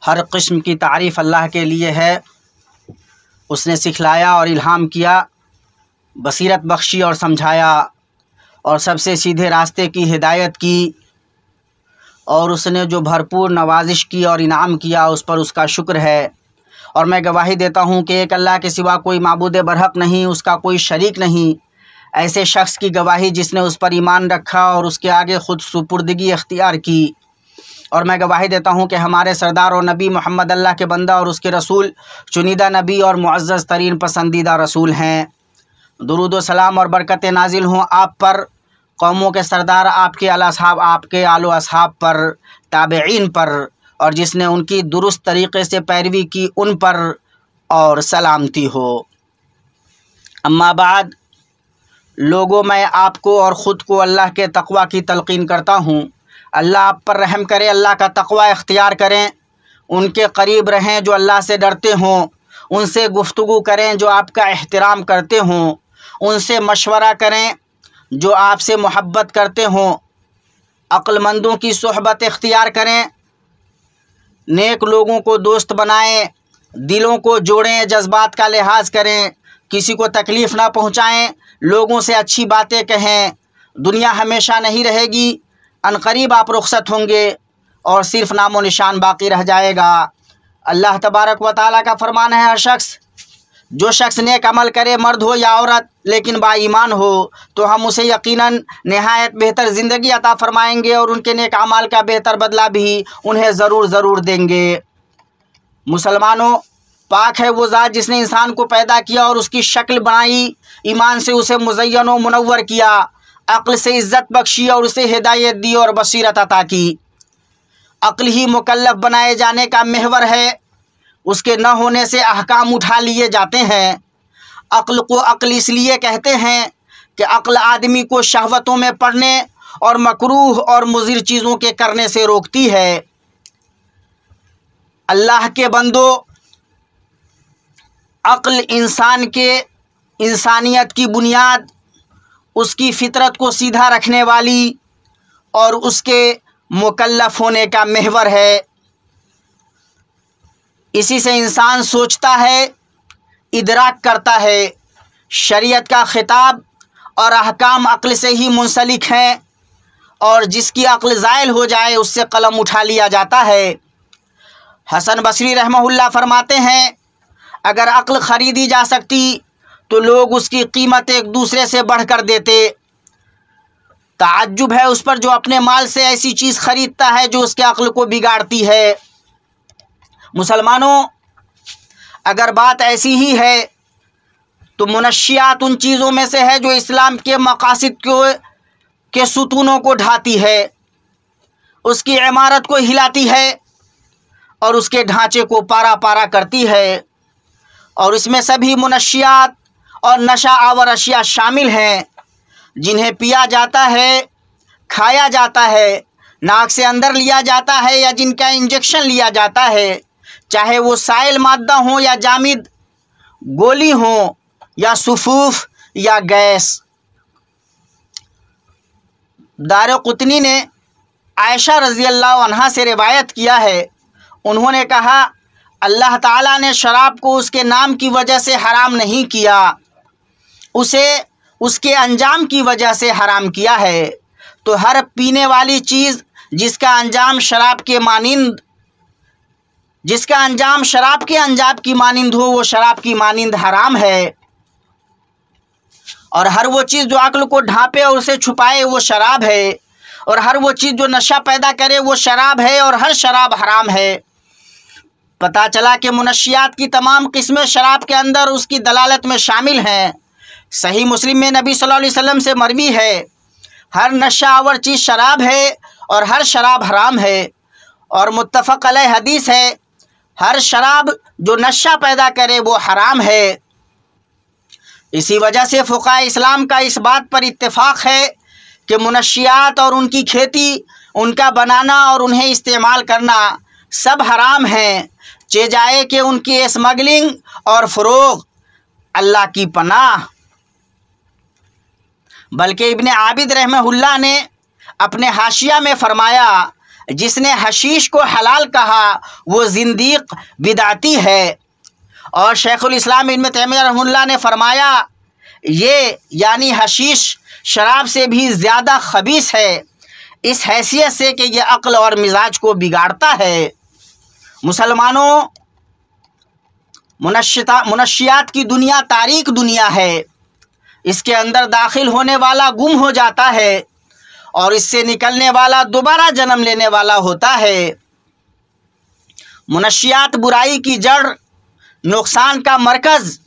हर किस्म की तारीफ़ अल्लाह के लिए है। उसने सिखलाया और इल्हाम किया, बसीरत बख्शी और समझाया और सबसे सीधे रास्ते की हिदायत की, और उसने जो भरपूर नवाजिश की और इनाम किया उस पर उसका शुक्र है। और मैं गवाही देता हूँ कि एक अल्लाह के सिवा कोई माबूद बरहक नहीं, उसका कोई शरीक नहीं। ऐसे शख्स की गवाही जिसने उस पर ईमान रखा और उसके आगे ख़ुद सुपुर्दगी अख्तियार की। और मैं गवाही देता हूँ कि हमारे सरदार और नबी मोहम्मद अल्लाह के बंदा और उसके रसूल, चुनीदा नबी और मुअज़्ज़ज़ तरीन पसंदीदा रसूल हैं। दुरूद व सलाम और बरकत नाजिल हों आप पर, कौमों के सरदार, आपके अलअसहाब, आपके आलो असहाब पर, ताबईन पर, और जिसने उनकी दुरुस्त तरीक़े से पैरवी की उन पर, और सलामती हो। अम्मा बाद, लोगों, मैं आपको और ख़ुद को अल्लाह के तक़वा की तलक़ीन करता हूँ। अल्लाह आप पर रहम करे, अल्लाह का तक़वा इख्तियार करें, उनके करीब रहें जो अल्लाह से डरते हों, उनसे गुफ्तगू करें जो आपका एहतराम करते हों, उनसे मशवरा करें जो आपसे मोहब्बत करते हों, अक्लमंदों की सोहबत इख्तियार करें, नेक लोगों को दोस्त बनाएं, दिलों को जोड़ें, जज्बात का लिहाज करें, किसी को तकलीफ़ ना पहुँचाएं, लोगों से अच्छी बातें कहें। दुनिया हमेशा नहीं रहेगी, अनकरीब आप रुखसत होंगे और सिर्फ नामो निशान बाकी रह जाएगा। अल्लाह तबारक व तआला का फरमान है, हर शख्स, जो शख्स नेक अमल करे, मर्द हो या औरत, लेकिन बाईमान हो, तो हम उसे यकीनन नहायत बेहतर ज़िंदगी अता फ़रमाएंगे और उनके नेक अमाल का बेहतर बदला भी उन्हें ज़रूर देंगे। मुसलमानों, पाक है वो ज़ात जिसने इंसान को पैदा किया और उसकी शक्ल बनाई, ईमान से उसे मुज़य्यन व मुनव्वर किया, अक्ल से इज़्ज़त बख्शी और उसे हिदायत दी और बसीरत अता की। अक्ल ही मुकल्लफ बनाए जाने का महवर है, उसके न होने से अहकाम उठा लिए जाते हैं। अक्ल को अक्ल इसलिए कहते हैं कि अक्ल आदमी को शहवतों में पड़ने और मकरूह और मुज़िर चीज़ों के करने से रोकती है। अल्लाह के बंदो, अक्ल इंसान के इंसानियत की बुनियाद, उसकी फ़ितरत को सीधा रखने वाली और उसके मुकल्लफ होने का महवर है। इसी से इंसान सोचता है, इदराक करता है। शरीयत का खिताब और अहकाम अक्ल से ही मुंसलिक हैं, और जिसकी अक्ल ज़ाइल हो जाए उससे कलम उठा लिया जाता है। हसन बसरी रहमहुल्लाह फरमाते हैं, अगर अक्ल ख़रीदी जा सकती तो लोग उसकी कीमत एक दूसरे से बढ़कर देते। ताज्जुब है उस पर जो अपने माल से ऐसी चीज़ ख़रीदता है जो उसके अक्ल को बिगाड़ती है। मुसलमानों, अगर बात ऐसी ही है तो मुनश्शियात उन चीज़ों में से है जो इस्लाम के मकासिद के सुतूनों को ढाती है, उसकी इमारत को हिलाती है और उसके ढांचे को पारा पारा करती है। और इसमें सभी मुनश्शियात और नशा आवर अशिया शामिल हैं, जिन्हें पिया जाता है, खाया जाता है, नाक से अंदर लिया जाता है या जिनका इंजेक्शन लिया जाता है, चाहे वो साइल मादा हो या जामिद, गोली हो या सुफूफ या गैस। दारक़ुतनी ने आयशा रज़ी अल्लाह अन्हा से रिवायत किया है, उन्होंने कहा, अल्लाह ताला ने शराब को उसके नाम की वजह से हराम नहीं किया, उसे उसके अंजाम की वजह से हराम किया है। तो हर पीने वाली चीज़ जिसका अंजाम शराब के मानिंद की मानिंद हो, वो शराब की मानिंद हराम है। और हर वो चीज़ जो अक्ल को ढांपे और उसे छुपाए वो शराब है, और हर वो चीज़ जो नशा पैदा करे वो शराब है, और हर शराब हराम है। पता चला कि मुनश्शियात की तमाम किस्में शराब के अंदर उसकी दलालत में शामिल हैं। सही मुस्लिम में नबी सल्लल्लाहु अलैहि वसल्लम से मरवी है, हर नशा आवर चीज़ शराब है और हर शराब हराम है। और मुत्तफ़क़ अलैह हदीस है, हर शराब जो नशा पैदा करे वो हराम है। इसी वजह से फ़ुक़हा इस्लाम का इस बात पर इत्तेफ़ाक़ है कि मुनश्शियात और उनकी खेती, उनका बनाना और उन्हें इस्तेमाल करना सब हराम हैं, चे जाए कि उनकी स्मगलिंग और फ़रोग़ अल्लाह की पनाह। बल्कि इब्ने आबिद रहमहुल्लाह ने अपने हाशिया में फ़रमाया, जिसने हशीश को हलाल कहा वो जिंदीक बिदाती है। और शेखुल इस्लाम इब्न तैमिया रहमतुल्लाह ने फरमाया ये यानी हशीश शराब से भी ज़्यादा खबीस है, इस हैसियत से कि यह अक्ल और मिजाज को बिगाड़ता है। मुसलमानों, मुनशियात की दुनिया तारीक दुनिया है। इसके अंदर दाखिल होने वाला गुम हो जाता है और इससे निकलने वाला दोबारा जन्म लेने वाला होता है। मुनशियात बुराई की जड़, नुकसान का मरकज़,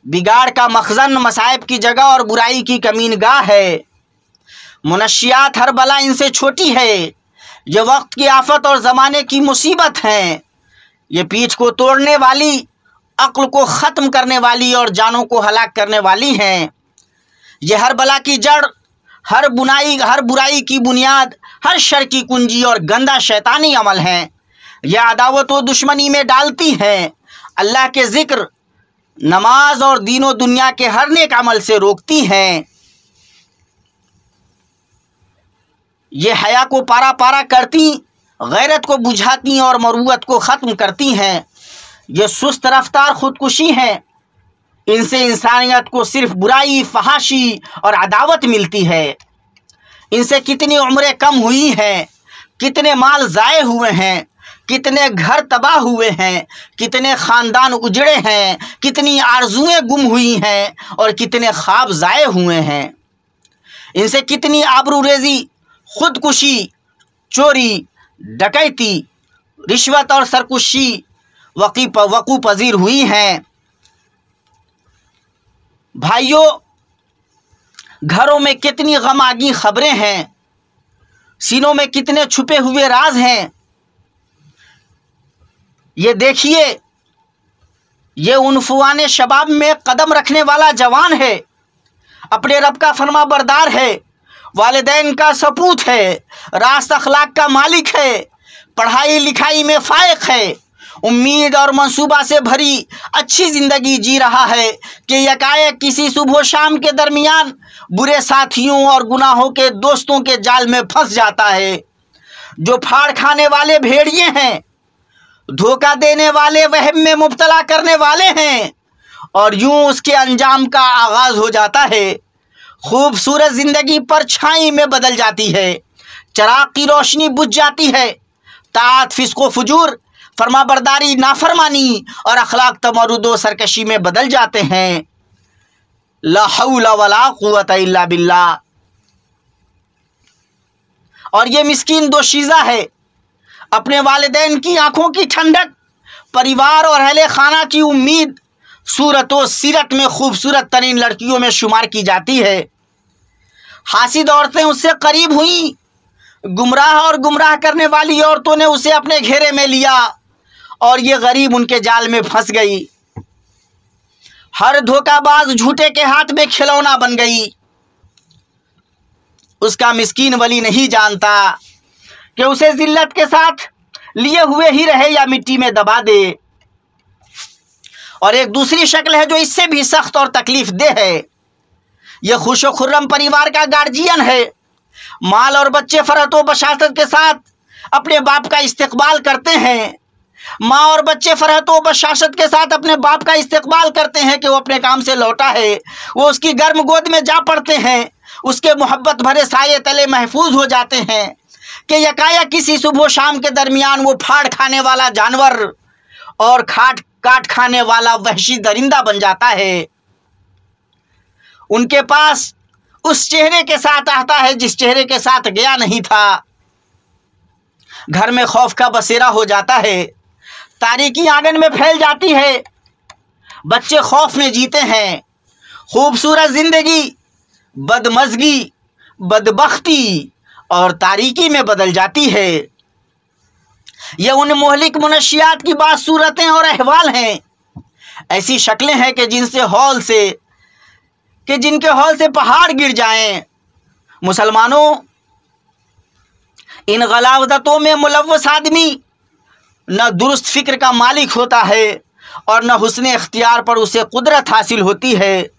बिगाड़ का मखज़न, मसाइब की जगह और बुराई की कमीनगाह है। मुनशियात हर बला इनसे छोटी है। ये वक्त की आफत और ज़माने की मुसीबत हैं। ये पीठ को तोड़ने वाली, अक्ल को ख़त्म करने वाली और जानों को हलाक करने वाली हैं। ये हर बला की जड़, हर बुराई की बुनियाद, हर शर की कुंजी और गंदा शैतानी अमल हैं। यह अदावत व दुश्मनी में डालती हैं। अल्लाह के ज़िक्र, नमाज और दीनो दुनिया के हर नेक अमल से रोकती हैं। ये हया को पारा पारा करती, गैरत को बुझाती और मरूवत को ख़त्म करती हैं। ये सुस्त रफ्तार खुदकुशी हैं। इनसे इंसानियत को सिर्फ बुराई, फहाशी और अदावत मिलती है। इनसे कितनी उम्रें कम हुई हैं, कितने माल ज़ाये हुए हैं, कितने घर तबाह हुए हैं, कितने ख़ानदान उजड़े हैं, कितनी आरज़ुएँ गुम हुई हैं और कितने ख्वाब ज़ाये हुए हैं। इनसे कितनी आबरूरेज़ी, खुदकुशी, चोरी, डकैती, रिश्वत और सरकुशी वक़ू पज़ीर हुई हैं। भाइयों, घरों में कितनी गमागी खबरें हैं, सीनों में कितने छुपे हुए राज हैं। ये देखिए, ये उन्फुआने शबाब में कदम रखने वाला जवान है, अपने रब का फरमा बरदार है, वालिदैन का सपूत है, रास्त अखलाक का मालिक है, पढ़ाई लिखाई में फायक है, उम्मीद और मंसूबा से भरी अच्छी ज़िंदगी जी रहा है कि यकायक किसी सुबह शाम के दरमियान बुरे साथियों और गुनाहों के दोस्तों के जाल में फंस जाता है। जो फाड़ खाने वाले भेड़िए हैं, धोखा देने वाले, वहम में मुब्तला करने वाले हैं और यूं उसके अंजाम का आगाज़ हो जाता है। खूबसूरत ज़िंदगी परछाई में बदल जाती है, चराग की रोशनी बुझ जाती है। ताअत, फिस्क़ व फुजूर, फरमाबरदारी, नाफरमानी और अखलाक तमर्रुद व सरकशी में बदल जाते हैं। ला हौला वला कुव्वता इल्ला बिल्लाह। और ये मिस्कीन दोशीज़ा है, अपने वालिदैन की आंखों की ठंडक, परिवार और अहले खाना की उम्मीद, सूरत व सीरत में खूबसूरत तरीन लड़कियों में शुमार की जाती है। हासिद औरतें उससे करीब हुईं, गुमराह और गुमराह करने वाली औरतों ने उसे अपने घेरे में लिया और ये गरीब उनके जाल में फंस गई। हर धोखाबाज झूठे के हाथ में खिलौना बन गई। उसका मिस्कीन वली नहीं जानता कि उसे जिल्लत के साथ लिए हुए ही रहे या मिट्टी में दबा दे। और एक दूसरी शक्ल है जो इससे भी सख्त और तकलीफ दे है। यह खुशो खुर्रम परिवार का गार्जियन है। माल और बच्चे फरहत व बशारत के साथ अपने बाप का इस्तकबाल करते हैं। माँ और बच्चे फरहत व बशारत के साथ अपने बाप का इस्तकबाल करते हैं कि वो अपने काम से लौटा है। वो उसकी गर्म गोद में जा पड़ते हैं, उसके मोहब्बत भरे साये तले महफूज हो जाते हैं कि यकाया किसी सुबह शाम के दरमियान वो फाड़ खाने वाला जानवर और काट खाने वाला वहशी दरिंदा बन जाता है। उनके पास उस चेहरे के साथ आता है जिस चेहरे के साथ गया नहीं था। घर में खौफ का बसेरा हो जाता है, तारीकी आंगन में फैल जाती है, बच्चे खौफ में जीते हैं। खूबसूरत जिंदगी बदमज़गी, बदबख्ती और तारीकी में बदल जाती है। ये उन मोहलिक मुनशियात की बात सूरतें और अहवाल हैं। ऐसी शक्लें हैं कि जिनके हौल से पहाड़ गिर जाएं। मुसलमानों, इन गलावतों में मुलव्वस आदमी न दुरुस्त फिक्र का मालिक होता है और न हुस्ने इख्तियार पर उसे कुदरत हासिल होती है।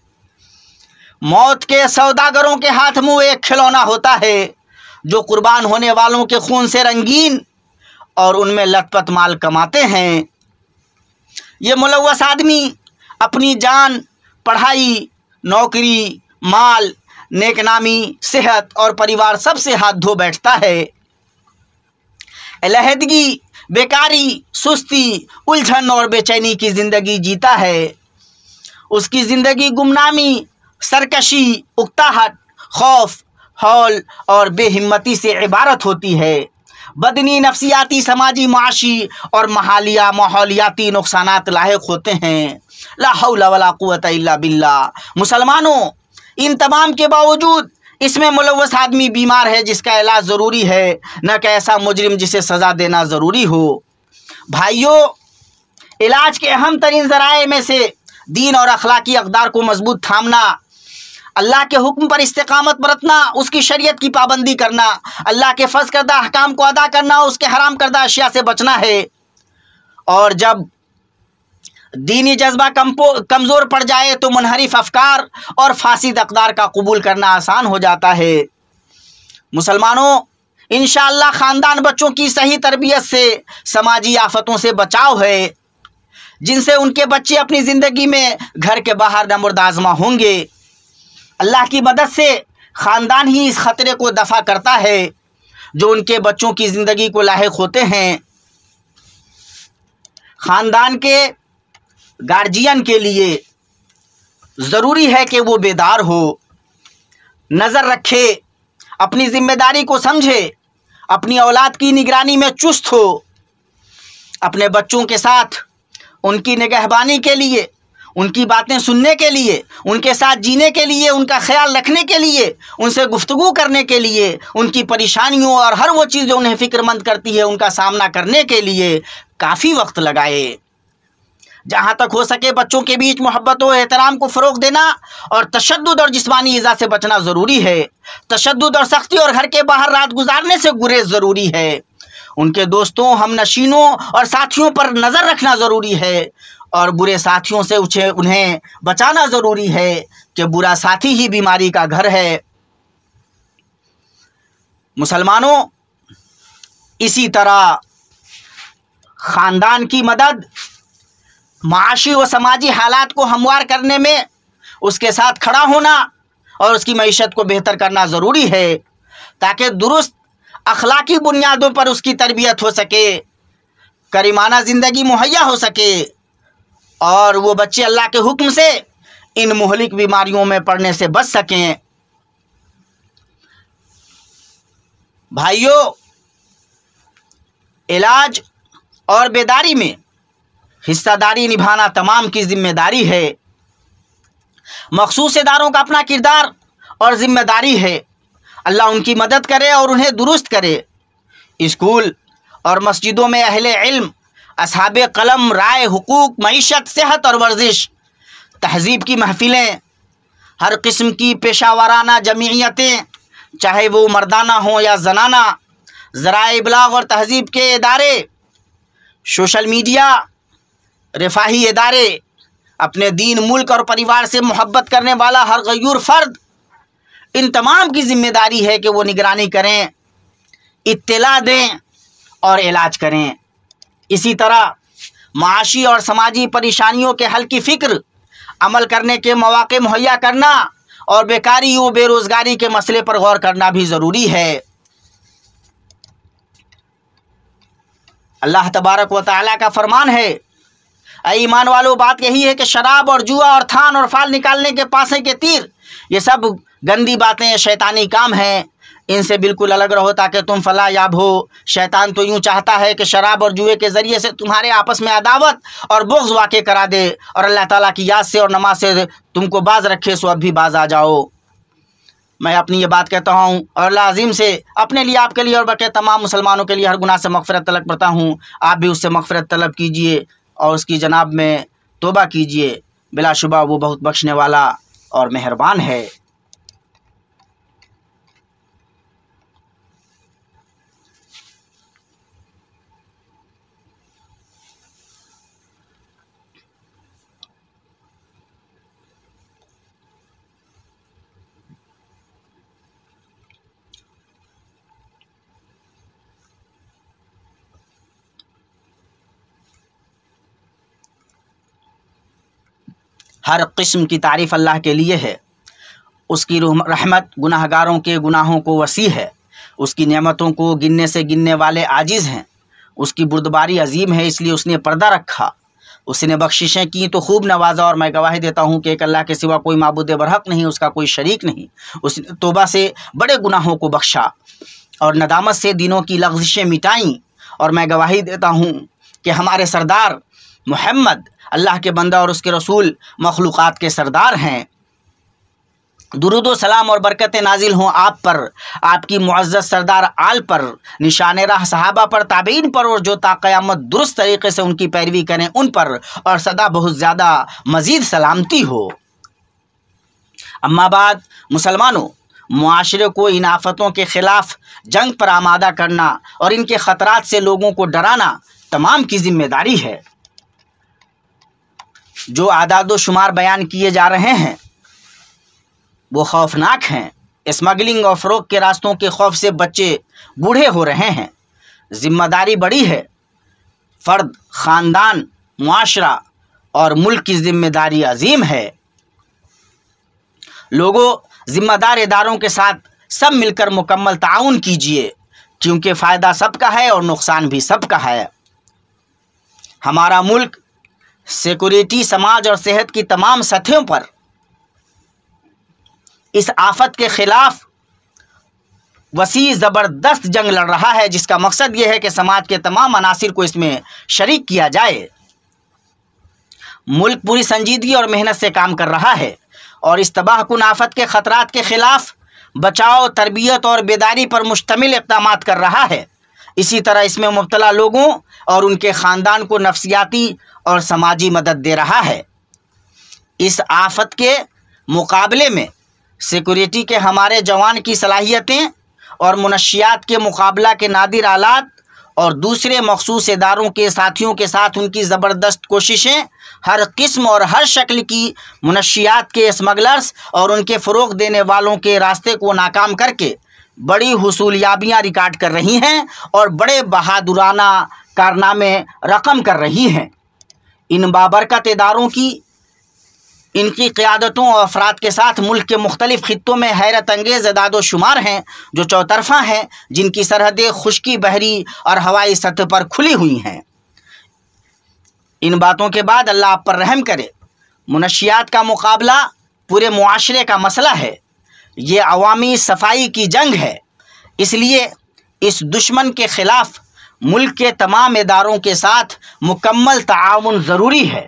मौत के सौदागरों के हाथ में एक खिलौना होता है जो कुर्बान होने वालों के खून से रंगीन और उनमें लथपथ माल कमाते हैं। ये मुलव्वस आदमी अपनी जान, पढ़ाई, नौकरी, माल, नेकनामी, सेहत और परिवार सब से हाथ धो बैठता है। अलहदगी, बेकारी, सुस्ती, उलझन और बेचैनी की ज़िंदगी जीता है। उसकी ज़िंदगी गुमनामी, सरकशी, उकताहट, खौफ, हौल और बेहिम्मती से इबारत होती है। बदनी, नफसियाती, समाजी, माशी और माहौलियाती नुकसानात लाहिक होते हैं। ला हौला वला कुव्वता इल्ला बिल्लाह। मुसलमानों, इन तमाम के बावजूद इसमें मुलव्वस आदमी बीमार है जिसका इलाज ज़रूरी है, न कि ऐसा मुजरिम जिसे सज़ा देना ज़रूरी हो। भाइयों, इलाज के अहम तरीन ज़राए में से दीन और अखलाकी अक़दार को मजबूत थामना, अल्लाह के हुक्म पर इस्तिक़ामत बरतना, उसकी शरीयत की पाबंदी करना, अल्लाह के फ़र्ज़ करदा अहकाम को अदा करना, उसके हराम करदा अशिया से बचना है। और जब दीनी जज्बा कमज़ोर पड़ जाए तो मुनहरिफ अफकार और फासिद अक़दार का कबूल करना आसान हो जाता है। मुसलमानों, इंशाअल्लाह ख़ानदान बच्चों की सही तरबियत से समाजी आफतों से बचाव है, जिनसे उनके बच्चे अपनी ज़िंदगी में घर के बाहर नमुर्द आज़मा होंगे। अल्लाह की मदद से ख़ानदान ही इस ख़तरे को दफ़ा करता है जो उनके बच्चों की ज़िंदगी को लाहिक होते हैं। ख़ानदान के गार्जियन के लिए ज़रूरी है कि वो बेदार हो, नज़र रखे, अपनी ज़िम्मेदारी को समझे, अपनी औलाद की निगरानी में चुस्त हो, अपने बच्चों के साथ उनकी निगहबानी के लिए, उनकी बातें सुनने के लिए, उनके साथ जीने के लिए, उनका ख्याल रखने के लिए, उनसे गुफ्तगू करने के लिए, उनकी परेशानियों और हर वो चीज़ जो उन्हें फ़िक्रमंद करती है उनका सामना करने के लिए काफ़ी वक्त लगाए। जहाँ तक हो सके बच्चों के बीच मोहब्बत और एहतराम को फ़रोग़ देना और तशद्दुद और जिस्मानी ईज़ा से बचना ज़रूरी है। तशद्दुद और सख्ती और घर के बाहर रात गुजारने से गुरेज ज़रूरी है। उनके दोस्तों, हमनशीनों और साथियों पर नज़र रखना ज़रूरी है और बुरे साथियों से उन्हें बचाना ज़रूरी है कि बुरा साथी ही बीमारी का घर है। मुसलमानों, इसी तरह ख़ानदान की मदद माशी व समाजी हालात को हमवार करने में उसके साथ खड़ा होना और उसकी मईशत को बेहतर करना ज़रूरी है, ताकि दुरुस्त अखलाकी बुनियादों पर उसकी तरबियत हो सके, करीमाना ज़िंदगी मुहैया हो सके और वो बच्चे अल्लाह के हुक्म से इन मुहलिक बीमारियों में पड़ने से बच सकें। भाइयों, इलाज और बेदारी में हिस्सादारी निभाना तमाम की ज़िम्मेदारी है। मखसूस इदारों का अपना किरदार और ज़िम्मेदारी है। अल्लाह उनकी मदद करे और उन्हें दुरुस्त करे। स्कूल और मस्जिदों में अहले इल्म, असहाबे कलम, राय, हुकूक, मईशत, सेहत और वर्जिश, तहज़ीब की महफ़िलें, हर किस्म की पेशावराना जमीयतें, चाहे वो मर्दाना हो या जनाना, ज़राए इबलाग और तहज़ीब के इदारे, सोशल मीडिया, रिफ़ाही इदारे, अपने दीन, मुल्क और परिवार से मोहब्बत करने वाला हर गयूर फ़र्द, इन तमाम की ज़िम्मेदारी है कि वो निगरानी करें, इत्तला दें और इलाज करें। इसी तरह माशी और समाजी परेशानियों के हल की फ़िक्र, अमल करने के मौक़े मुहैया करना और बेकारी व बेरोज़गारी के मसले पर गौर करना भी ज़रूरी है। अल्लाह तबारक व तआला का फरमान है, ऐ ईमान वालों, बात यही है कि शराब और जुआ और थान और फाल निकालने के पासे के तीर, ये सब गंदी बातें, शैतानी काम हैं। इनसे बिल्कुल अलग रहो ताकि तुम फलाह याब हो। शैतान तो यूँ चाहता है कि शराब और जुए के ज़रिए से तुम्हारे आपस में अदावत और बुग़्ज़ वाक़े करा दे और अल्लाह ताला की याद से और नमाज से तुमको बाज़ रखे, सो अब भी बाज़ आ जाओ। मैं अपनी ये बात कहता हूँ और अल्लाह अज़ीम से अपने लिए, आपके लिए और बल्कि तमाम मुसलमानों के लिए हर गुनाह से मग़फ़िरत तलब करता हूँ। आप भी उससे मग़फ़िरत तलब कीजिए और उसकी जनाब में तौबा कीजिए। बिलाशुबा वो बहुत बख्शने वाला और मेहरबान है। हर किस्म की तारीफ़ अल्लाह के लिए है। उसकी रहमत गुनाहगारों के गुनाहों को वसी है। उसकी नेमतों को गिनने से गिनने वाले आजिज़ हैं। उसकी बुर्दबारी अजीम है, इसलिए उसने पर्दा रखा। उसने बख्शिशें की तो खूब नवाजा, और मैं गवाही देता हूँ कि एक अल्लाह के सिवा कोई माबूद बरहक नहीं, उसका कोई शरीक नहीं। उसने तौबा से बड़े गुनाहों को बख्शा और नदामत से दिनों की लग़ज़िशें मिटाईं। और मैं गवाही देता हूँ कि हमारे सरदार मोहम्मद अल्लाह के बंदा और उसके रसूल मखलूक़ात के सरदार हैं। दुरूद व सलाम और बरकतें नाजिल हों आप पर, आपकी मुअज़्ज़ज़ सरदार आल पर, निशाने राह सहाबा पर, ताबीन पर, और जो ता क़यामत दुरुस्त तरीक़े से उनकी पैरवी करें उन पर, और सदा बहुत ज़्यादा मज़ीद सलामती हो। अम्मा बाद, मुसलमानों, मुआशरे को इन आफ़तों के ख़िलाफ़ जंग पर आमादा करना और इनके ख़तरात से लोगों को डराना तमाम की ज़िम्मेदारी है। जो आदाद व शुमार बयान किए जा रहे हैं वो खौफनाक हैं। स्मगलिंग और फ़रोग के रास्तों के खौफ से बच्चे बूढ़े हो रहे हैं। ज़िम्मेदारी बड़ी है। फ़र्द, ख़ानदान, मुआशरा और मुल्क की ज़िम्मेदारी अजीम है। लोगों, ज़िम्मेदार इदारों के साथ सब मिलकर मुकम्मल ताउन कीजिए, क्योंकि फ़ायदा सबका है और नुकसान भी सबका है। हमारा मुल्क सिक्योरिटी, समाज और सेहत की तमाम सतहों पर इस आफत के ख़िलाफ़ वसी ज़बरदस्त जंग लड़ रहा है, जिसका मकसद ये है कि समाज के तमाम अनासिर को इसमें शरीक किया जाए। मुल्क पूरी संजीदगी और मेहनत से काम कर रहा है और इस तबाहकुन आफत के ख़तरात के ख़िलाफ़ बचाव, तरबियत और बेदारी पर मुश्तमिल इक़दाम कर रहा है। इसी तरह इसमें मुब्तला लोगों और उनके ख़ानदान को नफ्सियाती और समाजी मदद दे रहा है। इस आफत के मुकाबले में सिक्योरिटी के हमारे जवान की सलाहियतें और मुनशियात के मुकाबला के नादिर आलात और दूसरे मखसूस इदारों के साथियों के साथ उनकी ज़बरदस्त कोशिशें हर किस्म और हर शक्ल की मुनशियात के स्मगलर्स और उनके फ़रोग़ देने वालों के रास्ते को नाकाम करके बड़ी हुसूलियाबियाँ रिकॉर्ड कर रही हैं और बड़े बहादुराना कारनामे रकम कर रही हैं। इन बाबरकत इदारों की, इनकी क़यादतों और अफराद के साथ मुल्क के मुख्तलिफ़ ख़ित्तों में हैरत अंगेज़ अदाद व शुमार हैं, जो चौतरफ़ा हैं, जिनकी सरहदें खुश्की, बहरी और हवाई सतह पर खुली हुई हैं। इन बातों के बाद अल्लाह आप पर रहम करे। मुनशियात का मुकाबला पूरे मुआशरे का मसला है। ये अवामी सफाई की जंग है, इसलिए इस दुश्मन के ख़िलाफ़ मुल्क के तमाम इदारों के साथ मुकम्मल ताआवुन ज़रूरी है।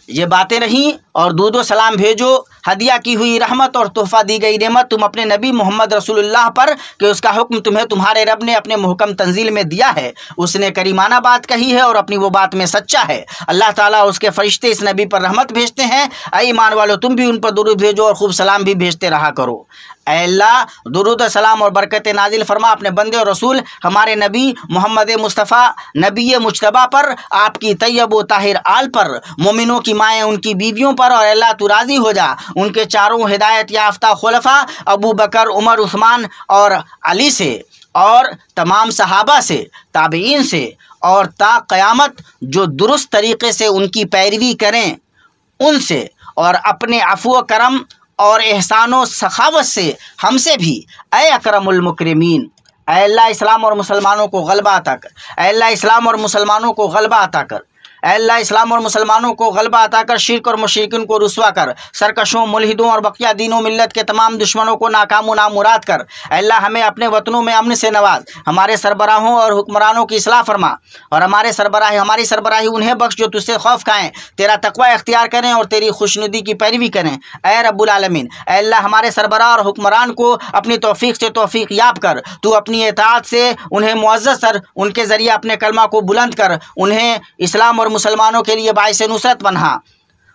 ये बातें रहीं और दूध व सलाम भेजो, हदिया की हुई रहमत और तोहफ़ा दी गई नेमत तुम अपने नबी मोहम्मद रसूलुल्लाह पर कि उसका हुक्म तुम्हें तुम्हारे रब ने अपने मुहकम तंजील में दिया है। उसने करीमाना बात कही है और अपनी वो बात में सच्चा है। अल्लाह ताला उसके फ़रिश्ते इस नबी पर रहमत भेजते हैं। ऐ ईमान वालों, तुम भी उन पर दुरूद भेजो और खूब सलाम भी भेजते रहा करो। ऐ अल्लाह, दुरूद सलाम और बरकत नाजिल फरमा अपने बंदे और रसूल हमारे नबी मोहम्मद मुस्तफ़ा नबी मुजतबा पर, आपकी तैयब व ताहिर आल पर, मोमिनों की माएँ उनकी बीवियों पर, और अल्लाह तू राज़ी हो जा उनके चारों हिदायत याफ्ता खुलफा अबू बकर, उमर, उस्मान और अली से, और तमाम सहाबा से, ताबईन से, और ता क़यामत जो दुरुस्त तरीक़े से उनकी पैरवी करें उनसे, और अपने अफ़्व करम और एहसान व सखावत से हमसे भी। ऐ अकरमुल मुकरमीन, ऐ अल्लाह इस्लाम और मुसलमानों को ग़लबा अता कर। ऐ अल्लाह इस्लाम और मुसलमानों को ग़लबा अता कर। ऐ अल्लाह इस्लाम और मुसलमानों को ग़लबा अता कर। शिर्क और मुशरिकिन को रुस्वा कर। सरकशों, मुल्हिदों और बकिया दीनों मिल्लत के तमाम दुश्मनों को नाकाम व नामुराद कर। ऐ अल्लाह हमें अपने वतनों में अमन से नवाज। हमारे सरबराहों और हुक्मरानों की इस्लाह फरमा, और हमारी सरबराही उन्हें बख्श जो तुझसे खौफ खाएँ, तेरा तकवा इख्तियार करें और तेरी खुशनुदी की पैरवी करें। ऐ रब्बुल आलमीन, ऐ अल्लाह हमारे सरबराह और हुक्मरान को अपनी तौफीक से तौफीक याब कर। तू अपनी इताअत से उन्हें मुअज़्ज़ज़ कर, उनके ज़रिए अपने कलमा को बुलंद कर, उन्हें इस्लाम और मुसलमानों के लिए बाइसे नुसरत बना,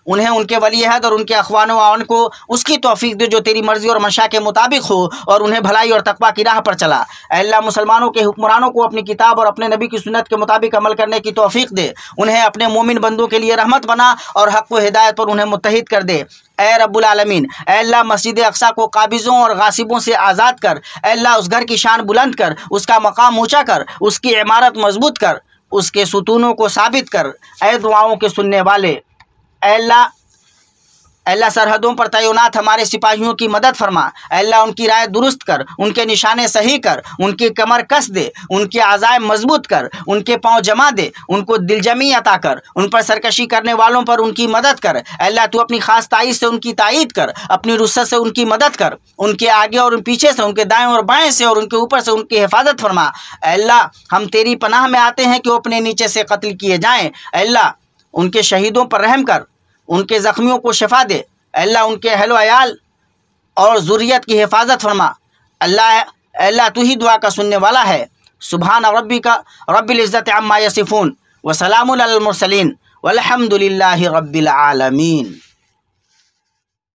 उन्हें उनके वली अहद और उनके अख़वान व आवन को उसकी तौफीक दे जो तेरी मर्ज़ी और मंशा के मुताबिक हो, और उन्हें भलाई और तकवा की राह पर चला। ऐ अल्लाह मुसलमानों के हुक्मरानों को अपनी किताब और अपने नबी की सुन्नत के मुताबिक अमल करने की तौफीक दे, उन्हें अपने मोमिन बंदों के लिए रहमत बना और हक़ व हिदायत पर उन्हें मुत्तहिद कर दे। ऐ रब्बुल आलमीन, ऐ अल्लाह मस्जिद अक़सा को काबिज़ों और गासिबों से आज़ाद कर। ऐ अल्लाह उस घर की शान बुलंद कर, उसका मकाम ऊँचा कर, उसकी इमारत मजबूत कर, उसके सुतूनों को साबित कर। ऐ दुआओं के सुनने वाले, अल्लाह सरहदों पर तैनात हमारे सिपाहियों की मदद फरमा। अल्लाह उनकी राय दुरुस्त कर, उनके निशाने सही कर, उनकी कमर कस दे, उनके आज़ाए मजबूत कर, उनके पाँव जमा दे, उनको दिलजमी अता कर, उन पर सरकशी करने वालों पर उनकी मदद कर। अल्लाह तू अपनी खास ताईद से उनकी ताईद कर, अपनी रुस्सत से उनकी मदद कर, उनके आगे और पीछे से, उनके दाएँ और बाएँ से और उनके ऊपर से उनकी हिफाजत फरमा। अल्लाह हम तेरी पनाह में आते हैं कि वो अपने नीचे से कत्ल किए जाएँ। अल्लाह उनके शहीदों पर रहम कर, उनके ज़ख्मियों को शिफा दे। अल्लाह उनके अहल अयाल और ज़ुर्रियत की हिफाजत फरमा। अल्लाह तू ही दुआ का सुनने वाला है। सुभान रब्बिका रब्बिल इज़्ज़ति अम्मा यसिफून व सलामुन अलल मुरसलीन वल्हम्दुलिल्लाहि रब्बिल आलमीन।